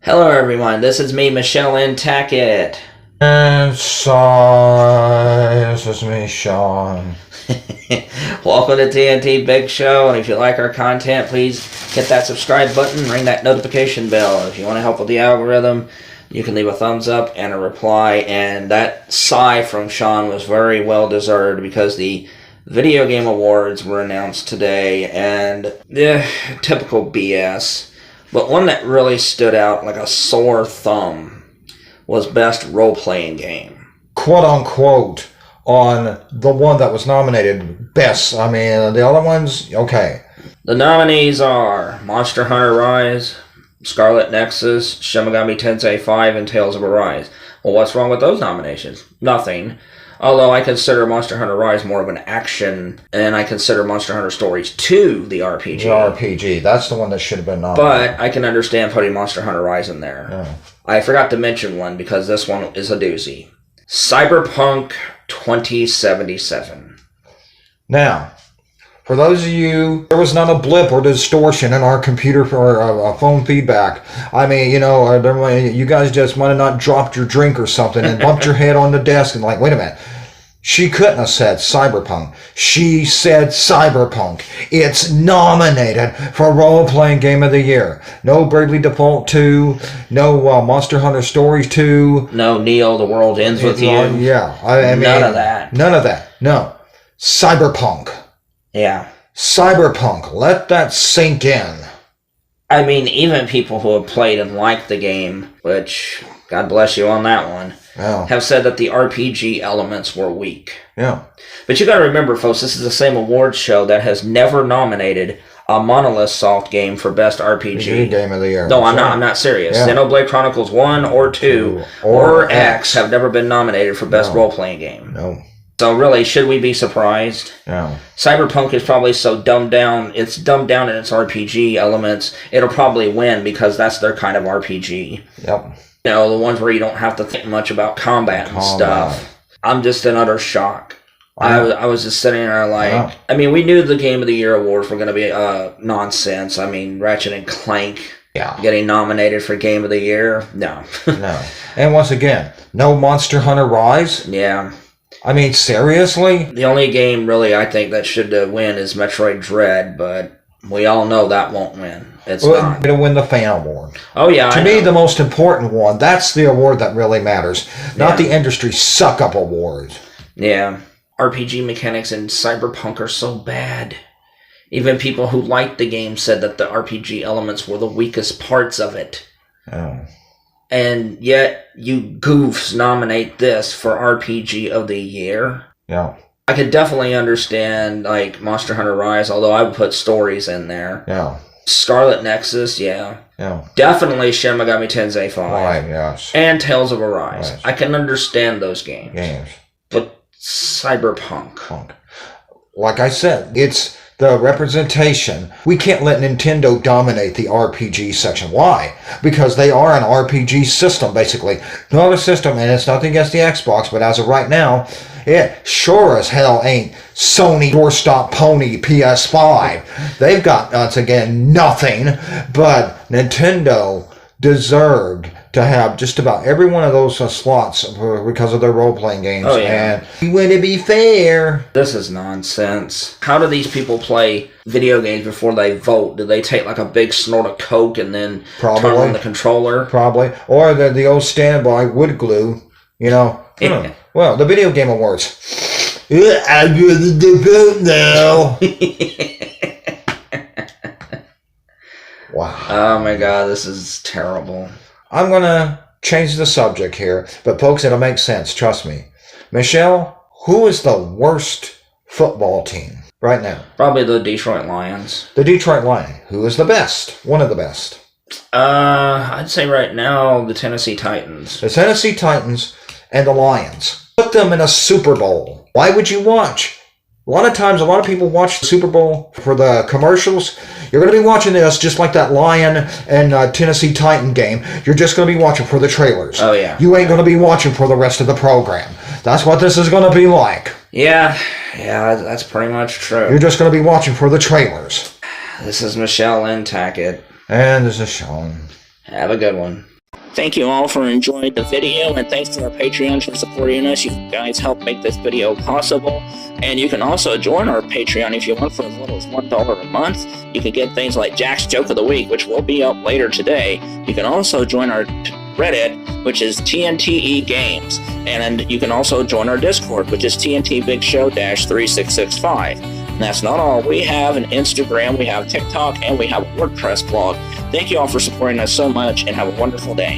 Hello everyone, this is me, Lynn Tackett. And this is me, Shawn. Welcome to TNT Big Show, and if you like our content, please hit that subscribe button, ring that notification bell. If you want to help with the algorithm, you can leave a thumbs up and a reply, and that sigh from Shawn was very well deserved because the Video Game Awards were announced today, and typical BS. But one that really stood out like a sore thumb was Best Role-Playing Game. Quote unquote, on the one that was nominated best. I mean, the other ones, okay. The nominees are Monster Hunter Rise, Scarlet Nexus, Shin Megami Tensei 5, and Tales of Arise. Well, what's wrong with those nominations? Nothing. Although I consider Monster Hunter Rise more of an action, and I consider Monster Hunter Stories 2 the RPG. The RPG, that's the one that should have been nominated. But I can understand putting Monster Hunter Rise in there. Yeah. I forgot to mention one because this one is a doozy. Cyberpunk 2077. Now, for those of you, there was not a blip or distortion in our computer or phone feedback. I mean, you know, you guys just might have not dropped your drink or something and bumped your head on the desk and like, wait a minute. She couldn't have said Cyberpunk. She said Cyberpunk. It's nominated for Role-Playing Game of the Year. No Bravely Default 2. No Monster Hunter Stories 2. No Neo, The World Ends With You. Yeah. I mean, none of that. None of that. No. Cyberpunk. Yeah. Cyberpunk. Let that sink in. I mean, even people who have played and liked the game, which, God bless you on that one, have said that the RPG elements were weak. Yeah. But you got to remember, folks, this is the same awards show that has never nominated a Monolith Soft game for Best RPG. Game of the Year. No, I'm not serious. Yeah. Xenoblade Chronicles 1 or 2 or X have never been nominated for Best Role-Playing Game. No. So really, should we be surprised? No. Cyberpunk is probably so dumbed down. It's dumbed down in its RPG elements. It'll probably win because that's their kind of RPG. Yep. You know, the ones where you don't have to think much about combat and stuff. I'm just in utter shock. I was just sitting there like, I mean, we knew the Game of the Year awards were going to be nonsense. I mean, Ratchet and Clank getting nominated for Game of the Year. No. No. And once again, no Monster Hunter Rise. Yeah. I mean, seriously? The only game, really, I think that should win is Metroid Dread, but we all know that won't win. It's not. It'll win the Fan Award. Oh, yeah, To me, the most important one, that's the award that really matters, not the industry suck-up awards. Yeah. RPG mechanics in Cyberpunk are so bad. Even people who liked the game said that the RPG elements were the weakest parts of it. Oh. And yet, you goofs nominate this for RPG of the Year. Yeah. I could definitely understand, like, Monster Hunter Rise, although I would put Stories in there. Yeah. Scarlet Nexus, yeah. Yeah. Definitely Shin Megami Tensei 5. Right, yes. And Tales of Arise. Right. I can understand those games. But Cyberpunk. Like I said, it's the representation. We can't let Nintendo dominate the RPG section. Why? Because they are an RPG system, basically. No other system, and it's nothing against the Xbox, but as of right now, it sure as hell ain't Sony doorstop pony PS5. They've got, once again, nothing, but Nintendo deserved to have just about every one of those slots because of their role-playing games. Oh, yeah. And when to be fair, this is nonsense. How do these people play video games before they vote? Do they take like a big snort of Coke and then turn on the controller? Probably. Or the old standby wood glue, you know. Yeah. Well, the Video Game Awards. I'm going to vote now. Wow. Oh my god, this is terrible. I'm going to change the subject here, but folks, it'll make sense, trust me. Michelle, who is the worst football team right now? Probably the Detroit Lions. The Detroit Lions. Who is the best? One of the best. I'd say right now the Tennessee Titans. The Tennessee Titans and the Lions. Put them in a Super Bowl. Why would you watch? A lot of times, a lot of people watch the Super Bowl for the commercials. You're going to be watching this just like that Lion and Tennessee Titan game. You're just going to be watching for the trailers. Oh, yeah. You ain't going to be watching for the rest of the program. That's what this is going to be like. Yeah, that's pretty much true. You're just going to be watching for the trailers. This is Lynn Tackett. And this is Shawn. Have a good one. Thank you all for enjoying the video, and thanks to our Patreons for supporting us. You guys help make this video possible. And you can also join our Patreon if you want for as little as $1 a month. You can get things like Jack's Joke of the Week, which will be up later today. You can also join our Reddit, which is TNTEgames. And you can also join our Discord, which is TNT Big Show -3665. And that's not all. We have an Instagram, we have TikTok, and we have a WordPress blog. Thank you all for supporting us so much, and have a wonderful day.